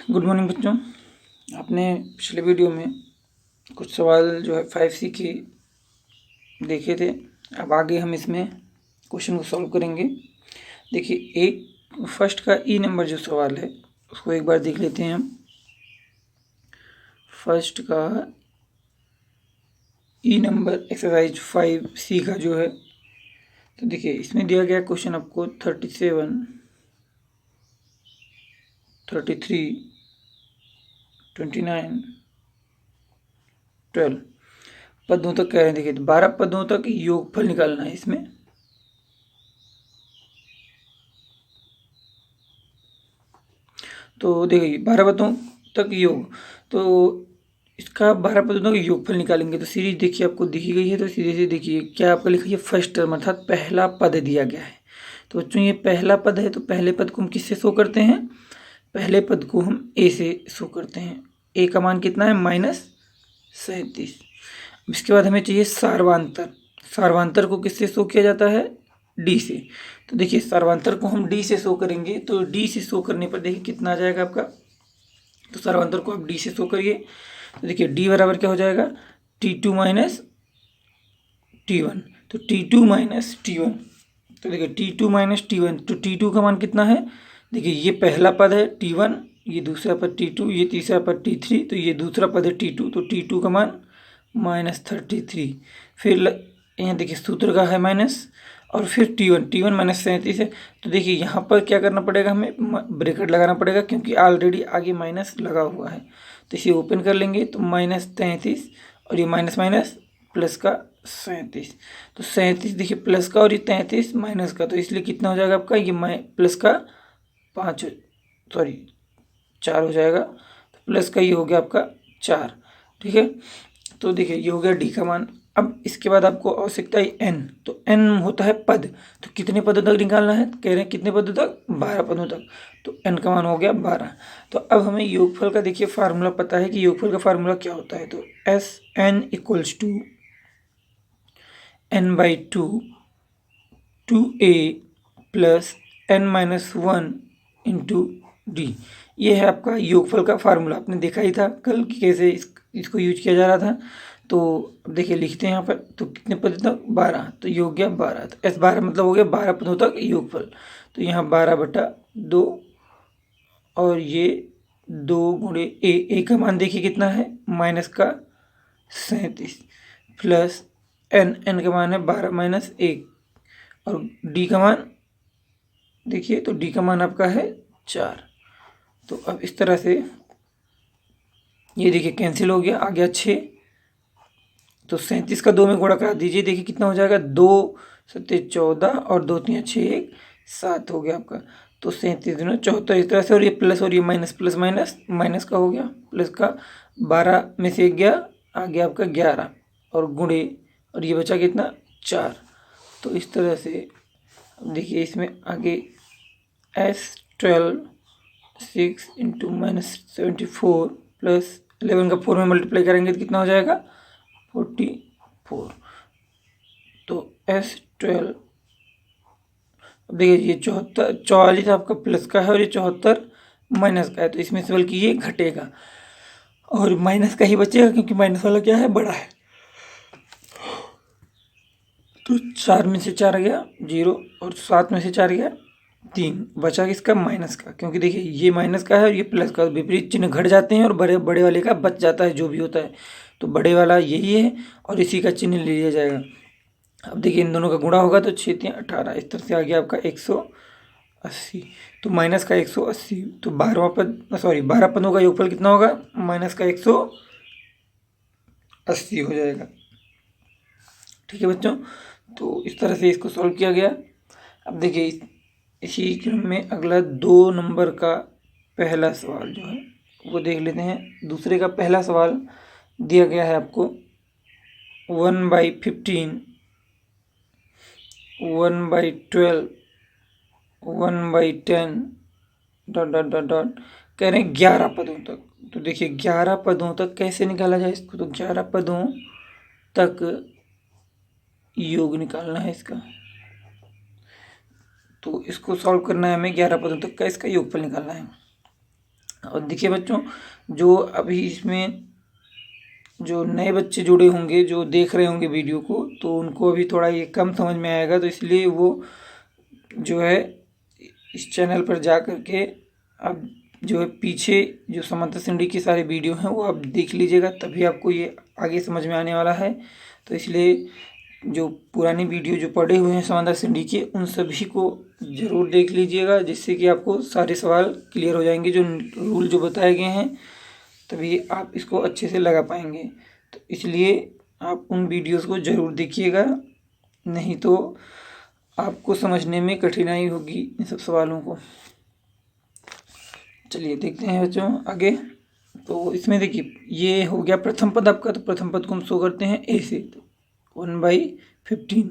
Good morning बच्चों। आपने पिछले वीडियो में कुछ सवाल जो है 5C के देखे थे। अब आगे हम इसमें क्वेश्चन को सॉल्व करेंगे। देखिए, एक फर्स्ट का ई नंबर जो सवाल है उसको एक बार देख लेते हैं हम। फर्स्ट का ई नंबर एक्सरसाइज 5C का जो है, तो देखिए इसमें दिया गया क्वेश्चन आपको 37, 33, 29, 12 पदों तक कह रहे हैं। देखिए 12 पदों तक योगफल निकालना है इसमें। तो देखिए 12 पदों तक योग, तो इसका 12 पदों तक योगफल निकालेंगे। तो सीरीज देखिए आपको दिखी गई है, तो सीधे से देखिए क्या आपका लिखा है, फर्स्ट टर्म अर्थात पहला पद दिया गया है। तो बच्चों ये पहला पद है, तो पहले पद को हम किससे शो करते हैं? पहले पद को हम ए से शो करते हैं। ए का मान कितना है? -37। इसके बाद हमें चाहिए सार्वांतर। सार्वांतर को किससे शो किया जाता है? डी से। तो देखिए सार्वांतर को हम डी से शो करेंगे, तो डी से शो करने पर देखिए कितना आ जाएगा आपका। तो सार्वांतर को आप डी से शो करिए, तो देखिए डी बराबर क्या हो जाएगा? T2 minus T1। तो T2 माइनस T1, तो देखिए T2 माइनस T1, तो T2 का मान कितना है? देखिए ये पहला पद है T1, ये दूसरा पद T2, ये तीसरा पद T3, तो ये दूसरा पद है T2, तो T2 का मान -33। फिर यहाँ देखिए सूत्र का है माइनस, और फिर T1 -37 है। तो देखिए यहाँ पर क्या करना पड़ेगा, हमें ब्रैकेट लगाना पड़ेगा क्योंकि ऑलरेडी आगे माइनस लगा हुआ है। तो इसे ओपन कर लेंगे, तो -33 और ये माइनस माइनस प्लस का 37। तो 37 देखिए प्लस का, और ये 33 माइनस का, तो इसलिए कितना हो जाएगा आपका? ये प्लस का 4 हो जाएगा। तो प्लस का ये हो गया आपका 4। ठीक है, तो देखिए ये हो गया डी का मान। अब इसके बाद आपको आवश्यकता है एन, तो एन होता है पद। तो कितने पदों तक निकालना है? कह रहे हैं कितने पदों तक? 12 पदों तक। तो एन का मान हो गया 12। तो अब हमें योगफल का देखिए फार्मूला पता है कि योगफल का फार्मूला क्या होता है। तो SN = n/2 2a + n-1 × d। ये है आपका योगफल का फार्मूला। आपने देखा ही था कल कि कैसे इसको यूज किया जा रहा था। तो अब देखिए लिखते हैं यहाँ पर, तो कितने पदों तक? 12। तो ये हो गया 12। तो S12 मतलब हो गया 12 पदों तक योगफल। तो यहाँ 12/2, और ये 2 × a का मान देखिए कितना है? -37 प्लस n का मान है 12 - 1, और d का मान देखिए, तो d का मान आपका है 4। तो अब इस तरह से ये देखिए कैंसिल हो गया, आ गया 6। तो 37 का 2 में गुणा करा दीजिए, देखिए कितना हो जाएगा? 2 × 7 = 14 और 2 × 3 = 6 7 हो गया आपका। तो 37 × 9 = 74 इस तरह से, और ये प्लस और ये माइनस, प्लस माइनस माइनस का हो गया, प्लस का 12 में से 1 गया, आ गया आपका 11, और गुणे, और ये बचा कितना? 4। तो इस तरह से देखिए इसमें आगे S12 6 × -74 प्लस 11 का 4 में मल्टीप्लाई करेंगे तो कितना हो जाएगा? 44। तो S12, देखिए ये 44 आपका प्लस का है, और ये 74 माइनस का है। तो इसमें से बल्कि ये घटेगा और माइनस का ही बचेगा, क्योंकि माइनस वाला क्या है? बड़ा है। तो 4 में से 4 गया 0, और 7 में से 4 गया 3, बचा किसका? माइनस का। क्योंकि देखिए ये माइनस का है और ये प्लस का, विपरीत चिन्ह घट जाते हैं और बड़े वाले का बच जाता है जो भी होता है। तो बड़े वाला यही है और इसी का चिन्ह ले लिया जाएगा। अब देखिए इन दोनों का गुणा होगा तो 6 × 3 = 18। इस तरह से आ गया आपका 180। तो माइनस का 180, तो 12 पदों का योगफल कितना होगा? माइनस का 180 हो जाएगा। ठीक है बच्चों, तो इस तरह से इसको सॉल्व किया गया। अब देखिए इसी क्रम में अगला 2 नंबर का पहला सवाल जो है वो देख लेते हैं। दूसरे का पहला सवाल दिया गया है आपको 1/15, 1/12, 1/10 ... कह रहे हैं 11 पदों तक। तो देखिए 11 पदों तक कैसे निकाला जाए इसको? तो 11 पदों तक योग निकालना है इसका। तो इसको सॉल्व करना है हमें, 11 पदों तक का इसका योगफल निकालना है। और देखिए बच्चों, जो अभी इसमें जो नए बच्चे जुड़े होंगे, जो देख रहे होंगे वीडियो को, तो उनको अभी थोड़ा ये कम समझ में आएगा, तो इसलिए वो जो है इस चैनल पर जा कर के अब जो है पीछे जो समंता सिंडी की सारे वीडियो हैं वो आप देख लीजिएगा, तभी आपको ये आगे समझ में आने वाला है। तो इसलिए जो पुरानी वीडियो जो पड़े हुए हैं समंता सिंडी के, उन सभी को ज़रूर देख लीजिएगा, जिससे कि आपको सारे सवाल क्लियर हो जाएंगे, जो रूल जो बताए गए हैं, तभी आप इसको अच्छे से लगा पाएंगे। तो इसलिए आप उन वीडियोस को ज़रूर देखिएगा, नहीं तो आपको समझने में कठिनाई होगी इन सब सवालों को। चलिए देखते हैं बच्चों आगे। तो इसमें देखिए ये हो गया प्रथम पद आपका, तो प्रथम पद को हम शो करते हैं ए से, तो 1/15,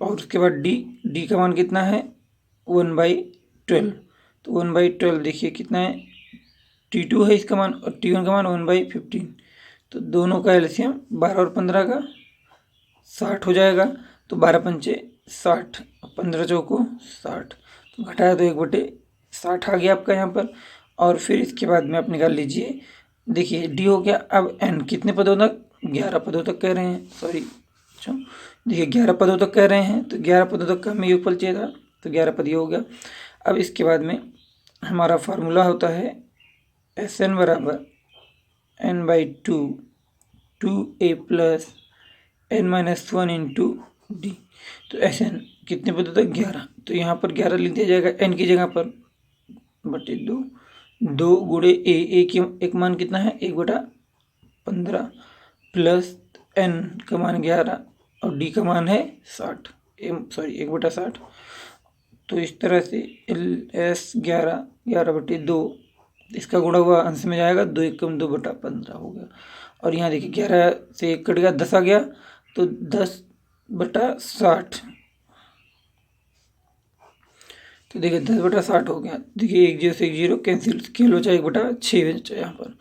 और उसके बाद डी का मान कितना है 1/12, तो 1/12 देखिए कितना है T2 है इसका मान, और T1 का मान 1/15, तो दोनों का एलसीएम 12 और 15 का 60 हो जाएगा, तो 12 पंचे 60, 15 चौको 60, तो घटाया तो 1/60 आ गया आपका यहाँ पर। और फिर इसके बाद में आप निकाल लीजिए, देखिए डी हो गया। अब एन कितने पदों तक, 11 पदों तक कह रहे हैं, सॉरी अच्छा देखिए 11 पदों तक कह रहे हैं, तो 11 पदों तक का हमें योगफल चाहिए था, तो 11 पद ये हो गया। अब इसके बाद में हमारा फार्मूला होता है SN बराबर n/2 2a plus n-1 into D. तो SN कितने पदों तक 11, तो यहाँ पर 11 लिख दिया जाएगा n की जगह पर, बटे 2 गुणे ए की एक मान कितना है 1/15 प्लस n का मान 11 और डी का मान है 60, 1/60। तो इस तरह से LS 11/2 इसका गुणा हुआ अंश में जाएगा, 2 एकम 2/15 हो गया। और यहाँ देखिए 11 से 1 कट गया, 10 आ गया, तो 10/60, तो देखिए 10/60 हो गया। देखिए 1 0 से 1 0 कैंसिल, खेल बचा 1/6 बचा यहाँ पर।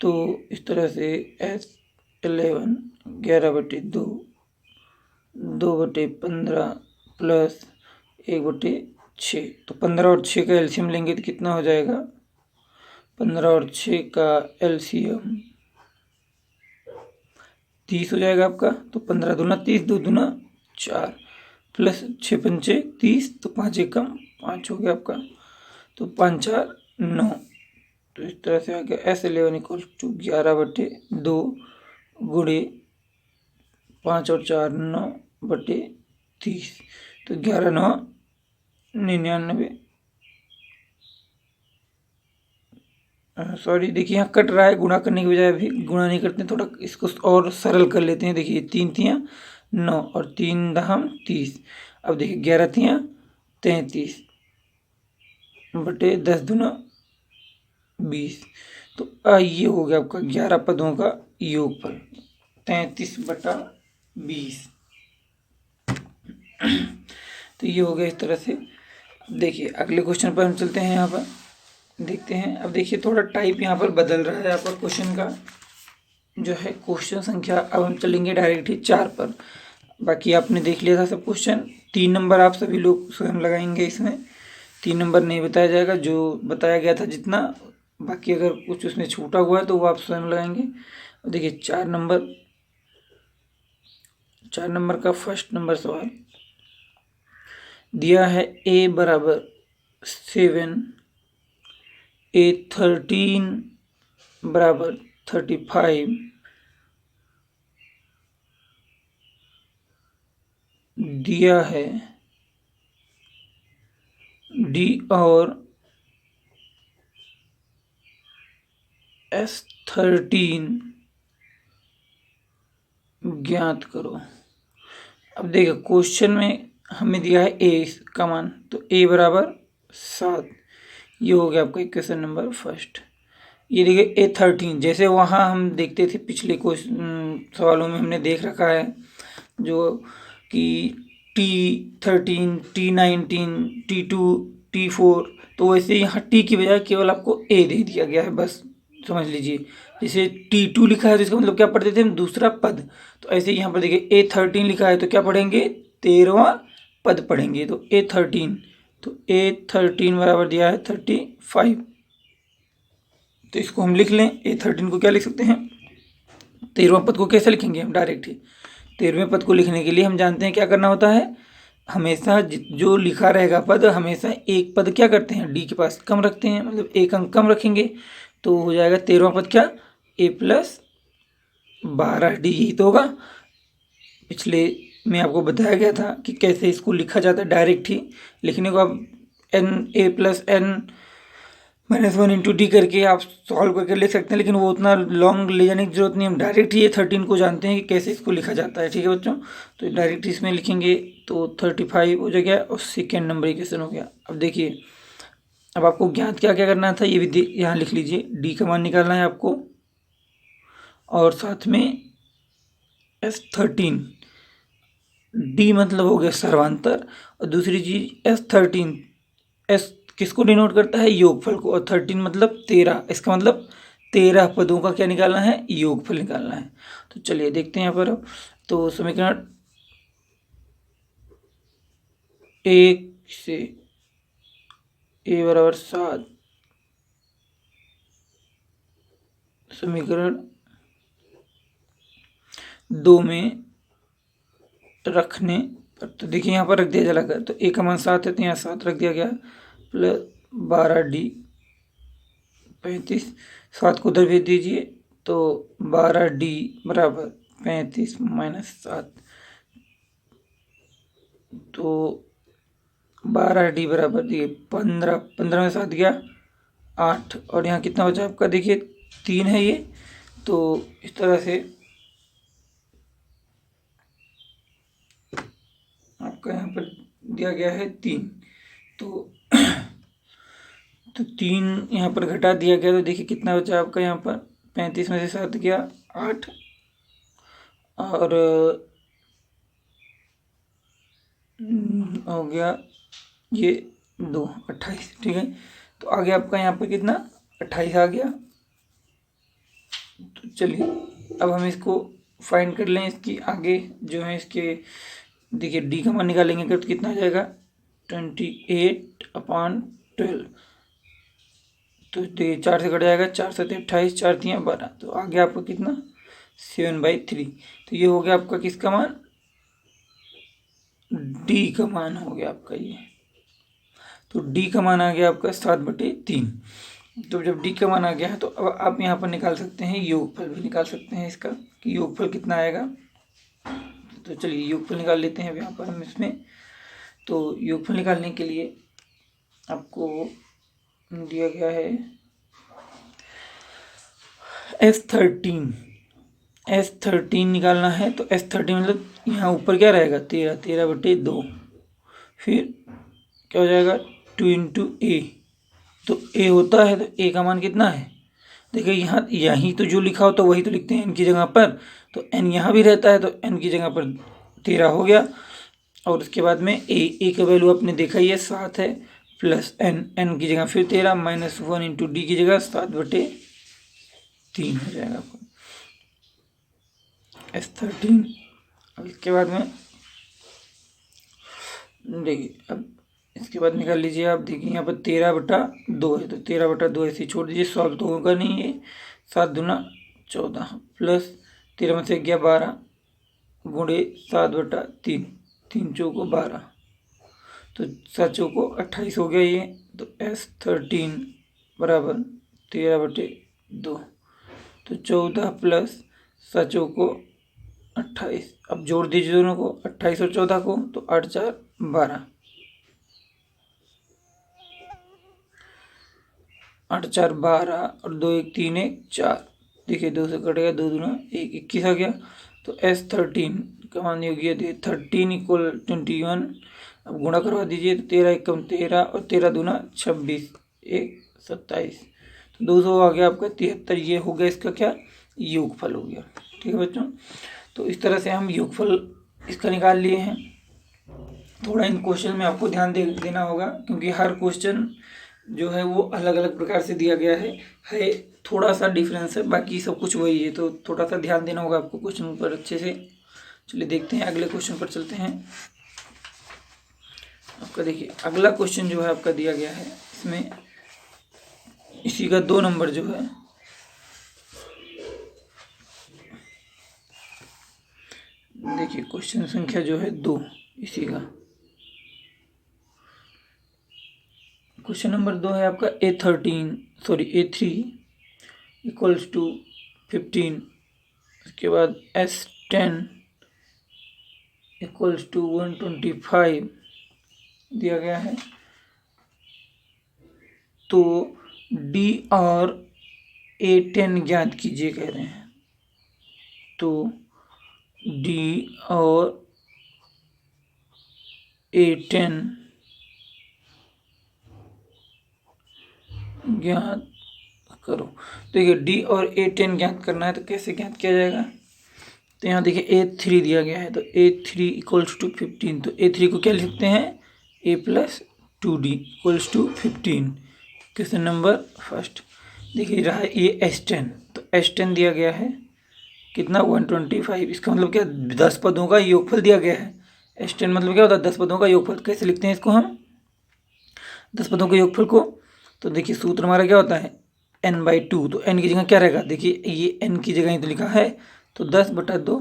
तो इस तरह से S11 11/2 2/15 प्लस 1/6, तो 15 और 6 का एलसीएम लेंगे तो कितना हो जाएगा, 15 और 6 का एलसीएम 30 हो जाएगा आपका। तो 15 दूना 30, 2 दूना 4 प्लस 6 पंचे 30, तो 5 एकम 5 हो गया आपका, तो 5 4 9। तो इस तरह से आ गया S11 = 11/2 गुणे 5 और 4 9/30, तो 11 9 99। सॉरी देखिए यहाँ कट रहा है, गुणा करने की बजाय अभी गुणा नहीं करते, थोड़ा इसको और सरल कर लेते हैं। देखिए 3 तियाँ 9 और 3 दहम 30, अब देखिए 11 तियाँ 33 बटे 10 दूना 20, तो ये हो गया आपका 11 पदों का योगफल 33/20। तो ये हो गया इस तरह से। देखिए अगले क्वेश्चन पर हम चलते हैं, यहाँ पर देखते हैं। अब देखिए थोड़ा टाइप यहाँ पर बदल रहा है आपका क्वेश्चन का, जो है क्वेश्चन संख्या अब हम चलेंगे डायरेक्ट ही 4 पर। बाकी आपने देख लिया था सब क्वेश्चन, 3 नंबर आप सभी लोग स्वयं लगाएंगे, इसमें 3 नंबर नहीं बताया जाएगा, जो बताया गया था जितना, बाकी अगर कुछ उसमें छूटा हुआ है तो वो आप स्वयं लगाएंगे। देखिए 4 नंबर का फर्स्ट नंबर सवाल दिया है, a बराबर 7, A13 बराबर 35, दिया है D और S13 ज्ञात करो। अब देखिए क्वेश्चन में हमें दिया है A का मान, तो A बराबर 7, ये हो गया आपका क्वेश्चन नंबर फर्स्ट। ये देखिए A13, जैसे वहाँ हम देखते थे पिछले सवालों में हमने देख रखा है, जो कि T13 T19 T2 T4, तो वैसे यहाँ T की बजाय केवल आपको A दे दिया गया है, बस समझ लीजिए। जैसे T2 लिखा है तो इसका मतलब क्या पढ़ते थे हम, दूसरा पद। तो ऐसे यहाँ पर देखिए A13 लिखा है तो क्या पढ़ेंगे, 13वां पद पढ़ेंगे, तो A13 बराबर दिया है 35, तो इसको हम लिख लें, A13 को क्या लिख सकते हैं, 13वां पद को कैसे लिखेंगे हम डायरेक्ट ही। 13वें पद को लिखने के लिए हम जानते हैं क्या करना होता है, हमेशा जो लिखा रहेगा पद हमेशा एक पद क्या करते हैं डी के पास कम रखते हैं, मतलब एक अंक कम रखेंगे। तो हो जाएगा 13वां पद क्या, A+12D, यही तो होगा। पिछले में आपको बताया गया था कि कैसे इसको लिखा जाता है, डायरेक्ट ही लिखने को आप A+n-1 × D करके आप सॉल्व करके लिख सकते हैं, लेकिन वो उतना लॉन्ग ले जाने की जरूरत नहीं, हम डायरेक्ट ही A13 को जानते हैं कि कैसे इसको लिखा जाता है। ठीक है बच्चों, तो डायरेक्ट इसमें लिखेंगे तो 35 हो जाएगा और सेकेंड नंबर इक्वेशन हो गया। अब देखिए, अब आपको ज्ञात क्या क्या करना था ये भी यहाँ लिख लीजिए, डी का मान निकालना है आपको और साथ में S13, डी मतलब हो गया सर्वांतर और दूसरी चीज S13, एस किसको डिनोट करता है, योगफल को, और 13 मतलब 13, इसका मतलब 13 पदों का क्या निकालना है, योगफल निकालना है। तो चलिए देखते हैं यहाँ पर अब, तो समीकरण 1 से A बराबर 7, समीकरण 2 में रखने पर, तो देखिए यहाँ पर रख दिया जलाकर, तो A का मान 7 है तो यहाँ 7 रख दिया गया, प्लस 12D 35, 7 को उधर भेज दीजिए तो 12D बराबर 35 - 7, तो 12D बराबर दिए 15, 15 में 7 गया 8, और यहाँ कितना बचा आपका, देखिए 3 है ये। तो इस तरह से आपका यहाँ पर दिया गया है 3, तो 3 यहाँ पर घटा दिया गया, तो देखिए कितना बचा आपका यहाँ पर, 35 में से 7 गया 8 और हो गया ये 2, 28। ठीक है, तो आगे आपका यहाँ पर कितना 28 आ गया। तो चलिए अब हम इसको फाइंड कर लें, इसकी आगे जो है इसके, देखिए डी का मान निकालेंगे तो कितना आ जाएगा 28/12, तो देखिए 4 से कट जाएगा, 4 7 28, 4 3 12, तो आ गया आपका कितना 7/3। तो ये हो गया आपका किसका मान, डी का मान हो गया आपका ये, तो डी का मान आ गया आपका 7/3। तो जब डी का मान आ गया है तो अब आप यहाँ पर निकाल सकते हैं योगफल भी निकाल सकते हैं इसका, कि योगफल कितना आएगा। तो चलिए योगफल निकाल लेते हैं यहाँ पर हम इसमें। तो योगफल निकालने के लिए आपको दिया गया है S13 निकालना है, तो S13 मतलब यहाँ ऊपर क्या रहेगा 13, 13/2, फिर क्या हो जाएगा 2 × A, तो A होता है तो A का मान कितना है, देखिए यहाँ यहीं तो जो लिखा होता है वही तो लिखते हैं n की जगह पर, तो n यहाँ भी रहता है तो n की जगह पर 13 हो गया, और उसके बाद में A का वैल्यू आपने देखा ही है 7 है, प्लस n की जगह फिर 13 -1 × D की जगह 7/3 हो जाएगा आपको S13। अब इसके बाद में देखिए, अब इसके बाद निकाल लीजिए आप, देखिए यहाँ पर 13/2 है, तो 13/2 ऐसे छोड़ दीजिए, सॉल्व तो होगा नहीं है, 7 दूना 14 प्लस 13 में से गया 12 गुणे 7/3, 3 चौको 12, तो 7 चौको 28 हो गया ये, तो S13 बराबर 13/2, तो 14 प्लस 7 चौको 28, अब जोड़ दीजिए दोनों को 28 और 14 को, तो 8 4 12, 8 4 12 और 2 1 3 1 4, देखिए 2 से कटेगा 2 दूना 1, 21 आ गया। तो S13 का मान हो गया 13 = 21, अब गुणा करवा दीजिए तो 13 × 1 = 13 और 13 दूना 26, 1 27, तो 200 आ गया आपका 73, ये हो गया इसका क्या योगफल हो गया। ठीक है बच्चों, तो इस तरह से हम योगफल इसका निकाल लिए हैं। थोड़ा इन क्वेश्चन में आपको ध्यान देना होगा, क्योंकि हर क्वेश्चन जो है वो अलग अलग प्रकार से दिया गया है थोड़ा सा डिफरेंस है, बाकी सब कुछ वही है, तो थोड़ा सा ध्यान देना होगा आपको क्वेश्चन पर अच्छे से। चलिए देखते हैं अगले क्वेश्चन पर चलते हैं। आपका देखिए अगला क्वेश्चन जो है आपका दिया गया है, इसमें इसी का 2 नंबर जो है देखिए क्वेश्चन संख्या जो है 2 इसी का क्वेश्चन नंबर 2 है आपका A3 इक्वल्स टू 15, उसके बाद S10 इक्वल्स टू 125 दिया गया है। तो D और A10 ज्ञात कीजिए कह रहे हैं। तो D और A10 ज्ञात करो। देखिए D और A10 ज्ञात करना है तो कैसे ज्ञात किया जाएगा। तो यहाँ देखिए A3 दिया गया है तो A3 इक्वल्स टू 15। तो A3 को क्या लिख सकते हैं A plus 2D equals to 15। Question number first. देखिए रहा ये S10, तो S10 दिया गया है कितना 125। इसका मतलब क्या 10 पदों का योगफल दिया गया है। S10 मतलब क्या होता है 10 पदों का योगफल। कैसे लिखते हैं इसको हम 10 पदों के योगफल को। तो देखिए सूत्र हमारा क्या होता है n/2। तो n की जगह क्या रहेगा, देखिए ये n की जगह ही तो लिखा है तो 10/2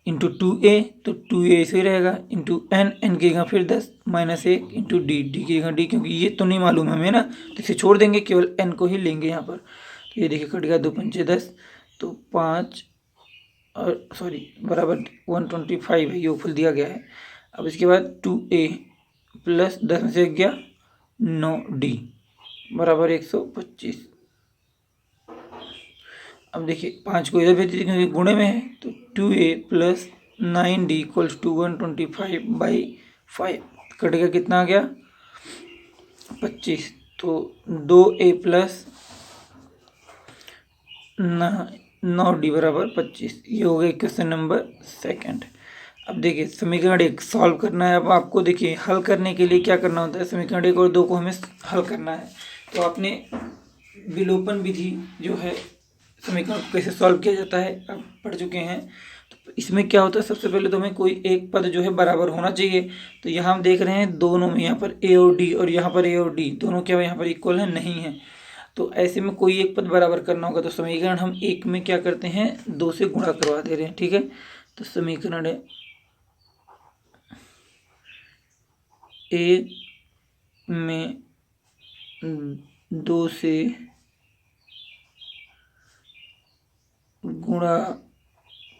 इंटू 2a, तो 2a ऐसे ही रहेगा इंटू n की जगह फिर 10 -1 इंटू डी की जगह d, क्योंकि ये तो नहीं मालूम हमें ना तो इसे छोड़ देंगे, केवल n को ही लेंगे यहाँ पर। तो ये देखिए कट गया 2 पंचे 10, तो 5 और सॉरी बराबर 125 है योगफल दिया गया है। अब इसके बाद 2a प्लस 10 में से गया 9d बराबर 125। अब देखिए 5 को इधर भेज दीजिए क्योंकि गुणे में है, तो 2a plus 9d equals to 125/5 कटेगा कितना आ गया 25। तो 2a प्लस 9d बराबर 25। ये हो गया क्वेश्चन नंबर सेकंड। अब देखिए समीकरण 1 सॉल्व करना है। अब आपको देखिए हल करने के लिए क्या करना होता है, समीकरण 1 और 2 को हमें हल करना है। तो आपने विलोपन विधि जो है समीकरण को कैसे सॉल्व किया जाता है आप पढ़ चुके हैं। तो इसमें क्या होता है सबसे पहले तो हमें कोई एक पद जो है बराबर होना चाहिए। तो यहाँ हम देख रहे हैं दोनों में यहाँ पर a और d और यहाँ पर a और d दोनों क्या यहाँ पर इक्वल है नहीं है। तो ऐसे में कोई एक पद बराबर करना होगा। तो समीकरण हम 1 में क्या करते हैं 2 से गुणा करवा दे रहे हैं, ठीक है। तो समीकरण 1 में 2 से गुणा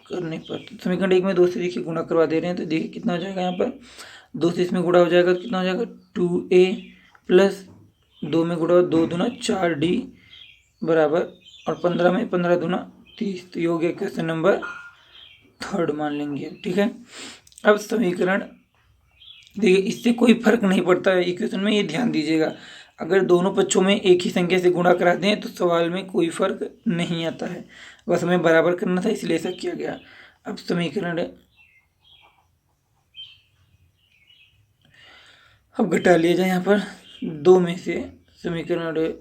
करने पर, समीकरण 1 में 2 से देखिए गुणा करवा दे रहे हैं तो देखिए कितना हो जाएगा यहाँ पर 2 से इसमें गुणा हो जाएगा तो कितना हो जाएगा 2a प्लस 2 में गुणा 2 दूना 4d बराबर और 15 में 15 दूना 30। तो ये हो गया क्वेश्चन नंबर थर्ड मान लेंगे, ठीक है। अब समीकरण देखिए इससे कोई फर्क नहीं पड़ता है इक्वेशन में, ये ध्यान दीजिएगा। अगर दोनों पक्षों में एक ही संख्या से गुणा कराते हैं तो सवाल में कोई फर्क नहीं आता है, बस हमें बराबर करना था इसलिए ऐसा किया गया। अब समीकरण अब घटा लिया जाए यहाँ पर 2 में से समीकरण 2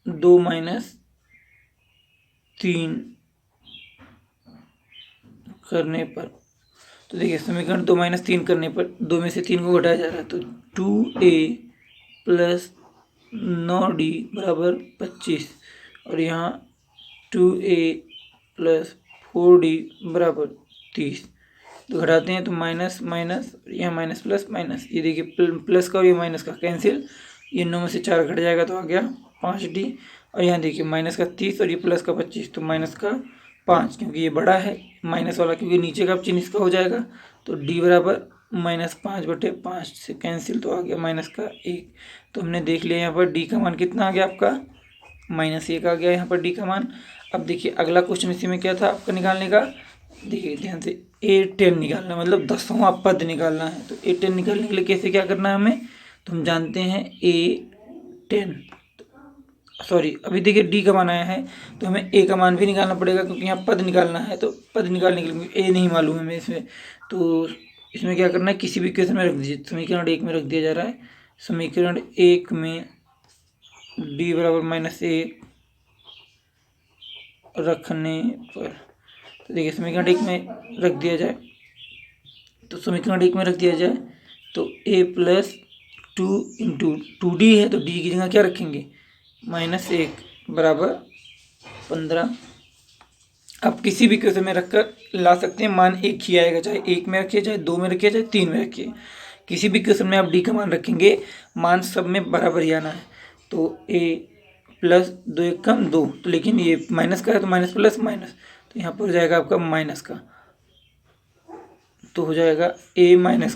- 3 करने पर, तो देखिए समीकरण 2 - 3 करने पर 2 में से 3 को घटाया जा रहा है तो 2a प्लस 9d बराबर 25 और यहाँ 2a प्लस 4d बराबर 30। तो घटाते हैं तो माइनस माइनस यहाँ माइनस प्लस माइनस, ये देखिए प्लस का और ये माइनस का कैंसिल, ये 9 में से 4 घट जाएगा तो आ गया 5d। और यहाँ देखिए माइनस का 30 और ये प्लस का 25 तो माइनस का 5, क्योंकि ये बड़ा है माइनस वाला, क्योंकि नीचे का चिन्ह इसका हो जाएगा तो d बराबर -5/5 से कैंसिल तो आ गया -1। तो हमने देख लिया यहाँ पर d का मान कितना आ गया आपका -1 आ गया यहाँ पर d का मान। अब देखिए अगला क्वेश्चन इसी में क्या था आपका निकालने का, देखिए ध्यान से A10 निकालना मतलब 10वां पद निकालना है। तो A10 निकालने के लिए कैसे क्या करना है हमें, तो हम जानते हैं A10 सॉरी अभी देखिए d का मान आया है तो हमें a का मान भी निकालना पड़ेगा, क्योंकि यहाँ पद निकालना है। तो पद निकालने के लिए a नहीं मालूम है हमें इसमें, तो इसमें क्या करना है किसी भी इक्वेशन में रख दीजिए। समीकरण 1 में रख दिया जा रहा है, समीकरण 1 में d बराबर -1 रखने पर, तो देखिए समीकरण 1 में रख दिया जाए, तो समीकरण 1 में रख दिया जाए तो a प्लस 2 इंटू 2d है तो d की जगह क्या रखेंगे -1 बराबर 15। आप किसी भी क्वेश्चन में रखकर ला सकते हैं, मान एक ही आएगा, चाहे 1 में रखिए, चाहे 2 में रखिए, चाहे 3 में रखिए। किसी भी क्वेश्चन में आप डी का मान रखेंगे, मान सब में बराबर ही आना है। तो a प्लस 2 एक कम 2, तो लेकिन ये माइनस का है तो माइनस प्लस माइनस, तो यहाँ पर हो जाएगा आपका माइनस का, तो हो जाएगा a माइनस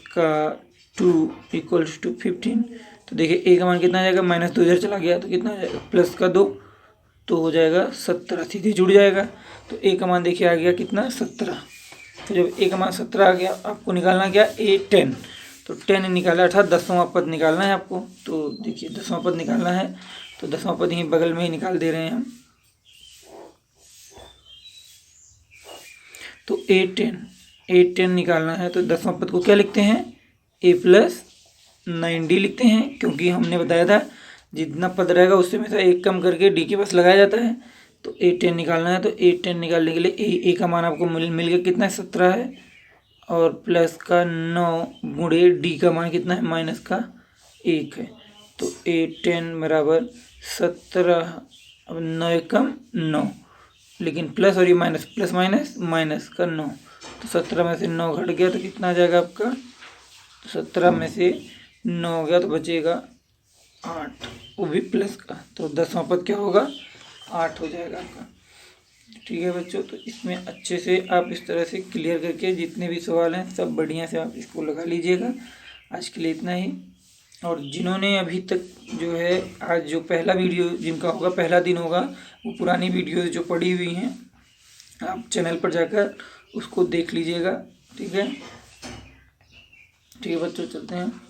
का 2 इक्वल्स टू 15। तो देखिए a का मान कितना आ जाएगा, माइनस 2 इधर चला गया तो कितना हो जाएगा, प्लस का 2, तो हो जाएगा 17, सीधे जुड़ जाएगा। तो a का मान देखिए आ गया कितना, 17। तो जब a का मान 17 आ गया, आपको निकालना क्या, a 10, तो 10 निकाला, अर्थात 10वां पद निकालना है आपको। तो देखिए 10वां पद निकालना है, तो 10वां पद यहीं बगल में ही निकाल दे रहे हैं हम। तो a 10 निकालना है, तो 10वां पद को क्या लिखते हैं, a प्लस 9d लिखते हैं, क्योंकि हमने बताया था जितना पद रहेगा उससे में से एक कम करके d के पास लगाया जाता है। तो a 10 निकालना है, तो a 10 निकालने के लिए a का मान आपको मिल गया कितना है, 17 है, और प्लस का 9 गुणे d का मान कितना है, माइनस का 1 है। तो a 10 बराबर 17, अब 9 एकम 9, लेकिन प्लस और ये माइनस, प्लस माइनस माइनस का 9, तो 17 में से 9 घट गया तो कितना आ जाएगा आपका, 17 में से 9 हो गया तो बचेगा 8, वो भी प्लस का, तो 10वां पद क्या होगा, 8 हो जाएगा आपका। ठीक है बच्चों, तो इसमें अच्छे से आप इस तरह से क्लियर करके जितने भी सवाल हैं सब बढ़िया से आप इसको लगा लीजिएगा। आज के लिए इतना ही। और जिन्होंने अभी तक जो है आज जो पहला वीडियो जिनका होगा, पहला दिन होगा, वो पुरानी वीडियोस जो पड़ी हुई हैं आप चैनल पर जाकर उसको देख लीजिएगा। ठीक है बच्चों, चलते हैं।